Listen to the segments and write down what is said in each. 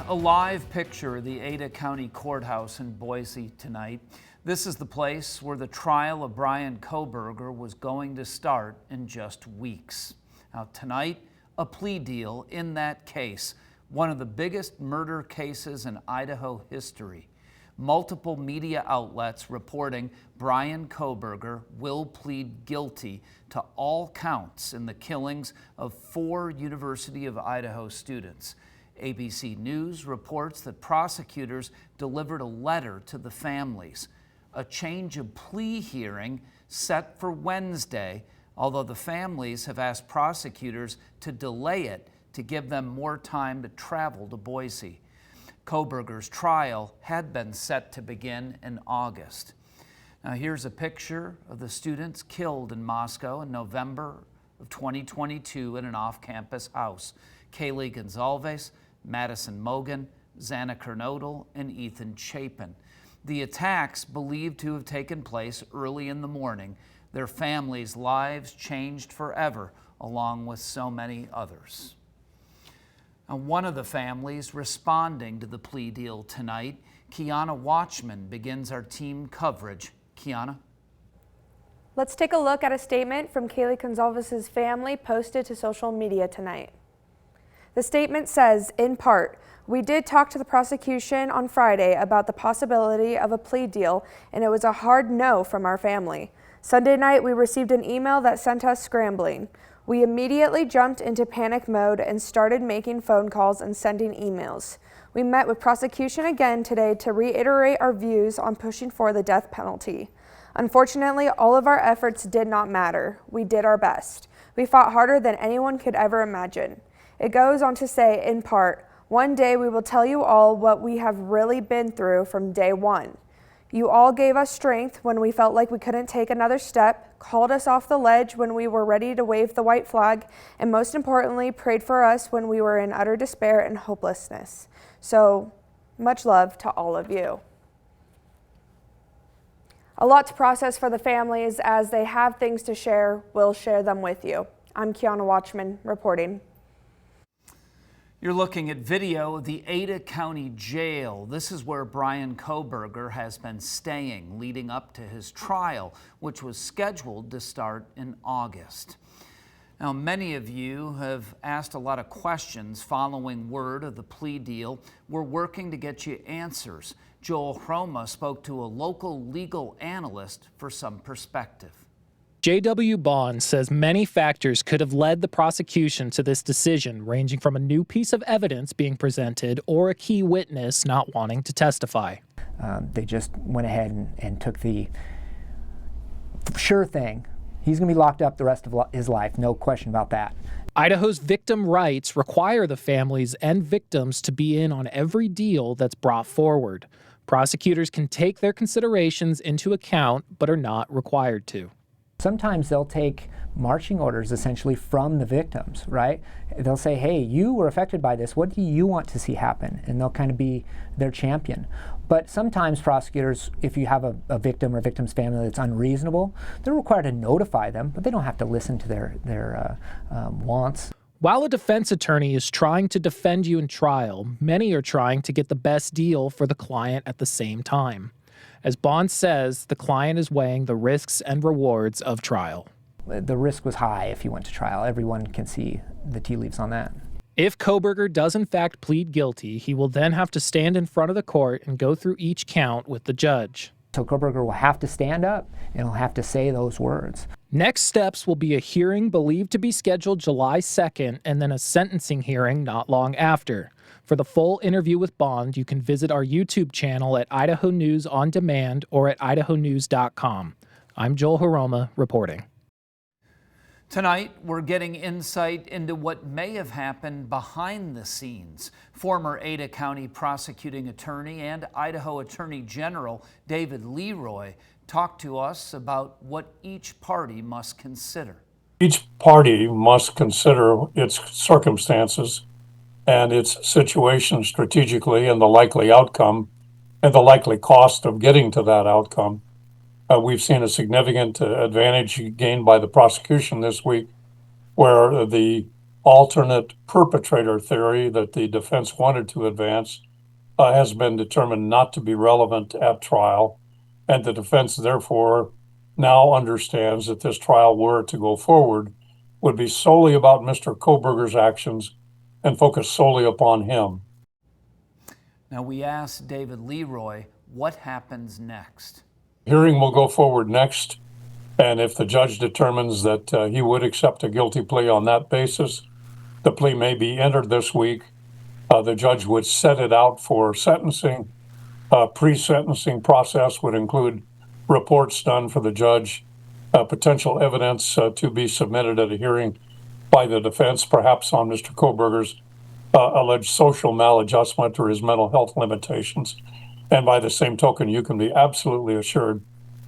A live picture of the Ada County Courthouse in Boise tonight. This is the place where the trial of Bryan Kohberger was going to start in just weeks. Now tonight, a plea deal in that case, one of the biggest murder cases in Idaho history. Multiple media outlets reporting Bryan Kohberger will plead guilty to all counts in the killings of 4 University of Idaho students. ABC News reports that prosecutors delivered a letter to the families. A change of plea hearing set for Wednesday, although the families have asked prosecutors to delay it to give them more time to travel to Boise. Kohberger's trial had been set to begin in August. Now here's a picture of the students killed in Moscow in November of 2022 in an off-campus house. Kaylee Goncalves, Madison Mogen, Xana Kernodle, and Ethan Chapin. The attacks believed to have taken place early in the morning. Their families' lives changed forever, along with so many others. Now, one of the families responding to the plea deal tonight, Kiana Watchman, begins our team coverage. Kiana? Let's take a look at a statement from Kaylee Goncalves' family posted to social media tonight. The statement says, in part, "We did talk to the prosecution on Friday about the possibility of a plea deal, and it was a hard no from our family. Sunday night, we received an email that sent us scrambling. We immediately jumped into panic mode and started making phone calls and sending emails. We met with prosecution again today to reiterate our views on pushing for the death penalty. Unfortunately, all of our efforts did not matter. We did our best. We fought harder than anyone could ever imagine." It goes on to say, in part, "One day we will tell you all what we have really been through from day one. You all gave us strength when we felt like we couldn't take another step, called us off the ledge when we were ready to wave the white flag, and most importantly, prayed for us when we were in utter despair and hopelessness. So, much love to all of you." A lot to process for the families. As they have things to share, we'll share them with you. I'm Kiana Watchman reporting. You're looking at video of the Ada County Jail. This is where Bryan Kohberger has been staying leading up to his trial, which was scheduled to start in August. Now, many of you have asked a lot of questions following word of the plea deal. We're working to get you answers. Joel Hroma spoke to a local legal analyst for some perspective. J.W. Bond says many factors could have led the prosecution to this decision, ranging from a new piece of evidence being presented or a key witness not wanting to testify. They just went ahead and took the sure thing. He's going to be locked up the rest of his life, no question about that. Idaho's victim rights require the families and victims to be in on every deal that's brought forward. Prosecutors can take their considerations into account, but are not required to. Sometimes they'll take marching orders essentially from the victims, right? They'll say, hey, you were affected by this. What do you want to see happen? And they'll kind of be their champion. But sometimes prosecutors, if you have a victim or victim's family that's unreasonable, they're required to notify them, but they don't have to listen to their wants. While a defense attorney is trying to defend you in trial, many are trying to get the best deal for the client at the same time. As Bond says, the client is weighing the risks and rewards of trial. The risk was high if you went to trial. Everyone can see the tea leaves on that. If Kohberger does in fact plead guilty, he will then have to stand in front of the court and go through each count with the judge. So Kohberger will have to stand up and he'll have to say those words. Next steps will be a hearing believed to be scheduled July 2nd and then a sentencing hearing not long after. For the full interview with Bond, you can visit our YouTube channel at Idaho News On Demand or at idahonews.com. I'm Joel Hroma reporting. Tonight, we're getting insight into what may have happened behind the scenes. Former Ada County prosecuting attorney and Idaho Attorney General David Leroy talked to us about what each party must consider. Each party must consider its circumstances and its situation strategically and the likely outcome and the likely cost of getting to that outcome. We've seen a significant advantage gained by the prosecution this week, where the alternate perpetrator theory that the defense wanted to advance has been determined not to be relevant at trial, and the defense therefore now understands that this trial were to go forward would be solely about Mr. Kohberger's actions and focus solely upon him. Now, we asked David Leroy what happens next. Hearing will go forward next, and if the judge determines that he would accept a guilty plea on that basis, the plea may be entered this week. The judge would set it out for sentencing. Pre-sentencing process would include reports done for the judge, potential evidence to be submitted at a hearing by the defense, perhaps on Mr. Kohberger's alleged social maladjustment or his mental health limitations. And by the same token, you can be absolutely assured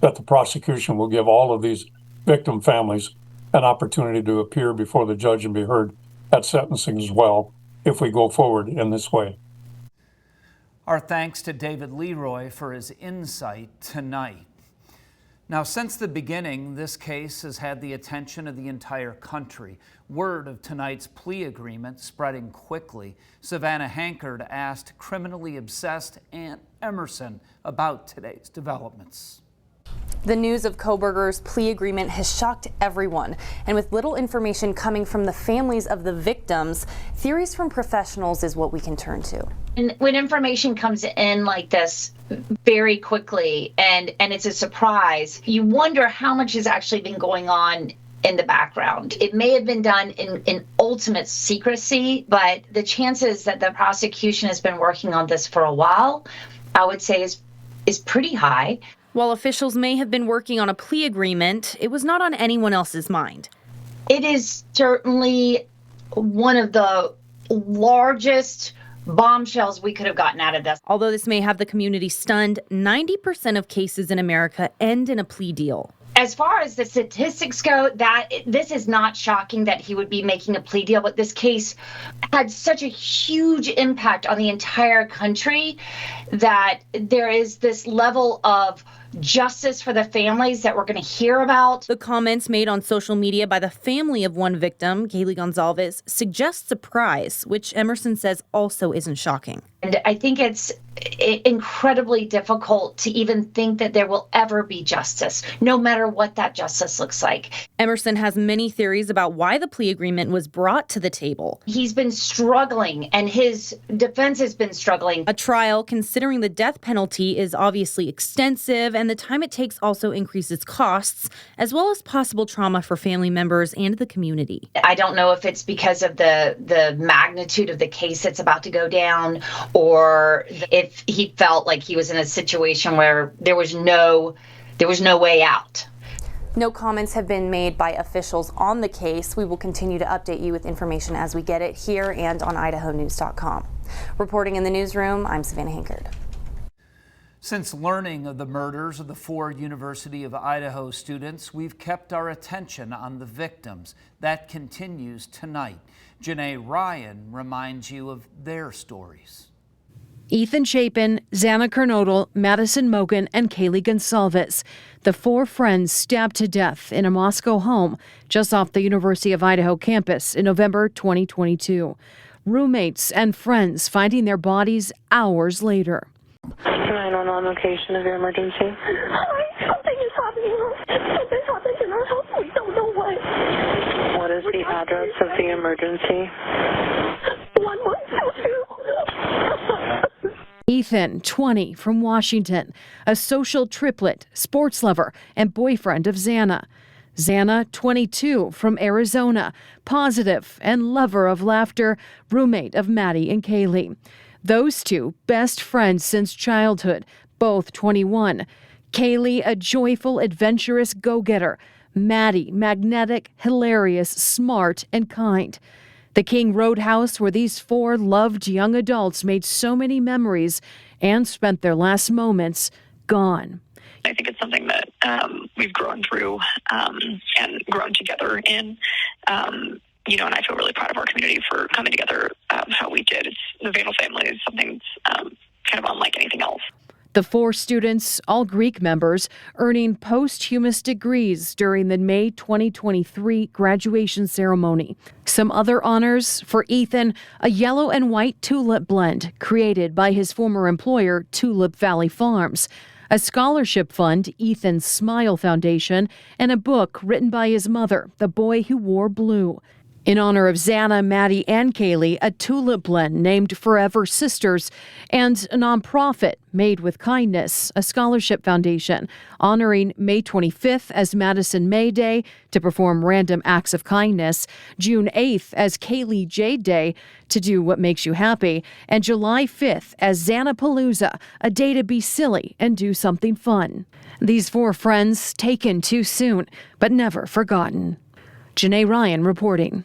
that the prosecution will give all of these victim families an opportunity to appear before the judge and be heard at sentencing as well, if we go forward in this way. Our thanks to David Leroy for his insight tonight. Now, since the beginning, this case has had the attention of the entire country. Word of tonight's plea agreement spreading quickly. Savannah Hankard asked criminally obsessed Aunt Emerson about today's developments. The news of Kohberger's plea agreement has shocked everyone, and with little information coming from the families of the victims, theories from professionals is what we can turn to. And when information comes in like this very quickly and it's a surprise, you wonder how much has actually been going on in the background. It may have been done in ultimate secrecy, but the chances that the prosecution has been working on this for a while, I would say is pretty high. While officials may have been working on a plea agreement, it was not on anyone else's mind. It is certainly one of the largest bombshells we could have gotten out of this. Although this may have the community stunned, 90% of cases in America end in a plea deal. As far as the statistics go, this is not shocking that he would be making a plea deal, but this case had such a huge impact on the entire country that there is this level of justice for the families that we're going to hear about. The comments made on social media by the family of one victim, Kaylee Goncalves, suggest surprise, which Emerson says also isn't shocking. And I think it's incredibly difficult to even think that there will ever be justice, no matter what that justice looks like. Emerson has many theories about why the plea agreement was brought to the table. He's been struggling, and his defense has been struggling. A trial considering the death penalty is obviously extensive, and the time it takes also increases costs, as well as possible trauma for family members and the community. I don't know if it's because of the magnitude of the case that's about to go down, or if he felt like he was in a situation where there was no way out. No comments have been made by officials on the case. We will continue to update you with information as we get it here and on idahonews.com. Reporting in the newsroom, I'm Savannah Hankard. Since learning of the murders of the 4 University of Idaho students, we've kept our attention on the victims. That continues tonight. Janae Ryan reminds you of their stories. Ethan Chapin, Xana Kernodle, Madison Mogen, and Kaylee Goncalves. The 4 friends stabbed to death in a Moscow home just off the University of Idaho campus in November 2022. Roommates and friends finding their bodies hours later. 911 location of your emergency. Something is happening. Something happened in our house. We don't know what. What is the address of the emergency? 1122. Ethan, 20, from Washington, a social triplet, sports lover, and boyfriend of Xana. Xana, 22, from Arizona, positive and lover of laughter, roommate of Maddie and Kaylee. Those 2, best friends since childhood, both 21. Kaylee, a joyful, adventurous go-getter. Maddie, magnetic, hilarious, smart, and kind. The King Roadhouse, where these 4 loved young adults made so many memories and spent their last moments, gone. I think it's something that we've grown through and grown together in. And I feel really proud of our community for coming together how we did. It's the Vale family is something that's kind of unlike anything else. The 4 students, all Greek members, earning posthumous degrees during the May 2023 graduation ceremony. Some other honors for Ethan, a yellow and white tulip blend created by his former employer, Tulip Valley Farms, a scholarship fund, Ethan's Smile Foundation, and a book written by his mother, The Boy Who Wore Blue. In honor of Xana, Maddie, and Kaylee, a tulip blend named Forever Sisters, and a nonprofit, Made with Kindness, a scholarship foundation, honoring May 25th as Madison May Day to perform random acts of kindness, June 8th as Kaylee Jade Day to do what makes you happy, and July 5th as Xanapalooza, a day to be silly and do something fun. These 4 friends taken too soon, but never forgotten. Janae Ryan reporting.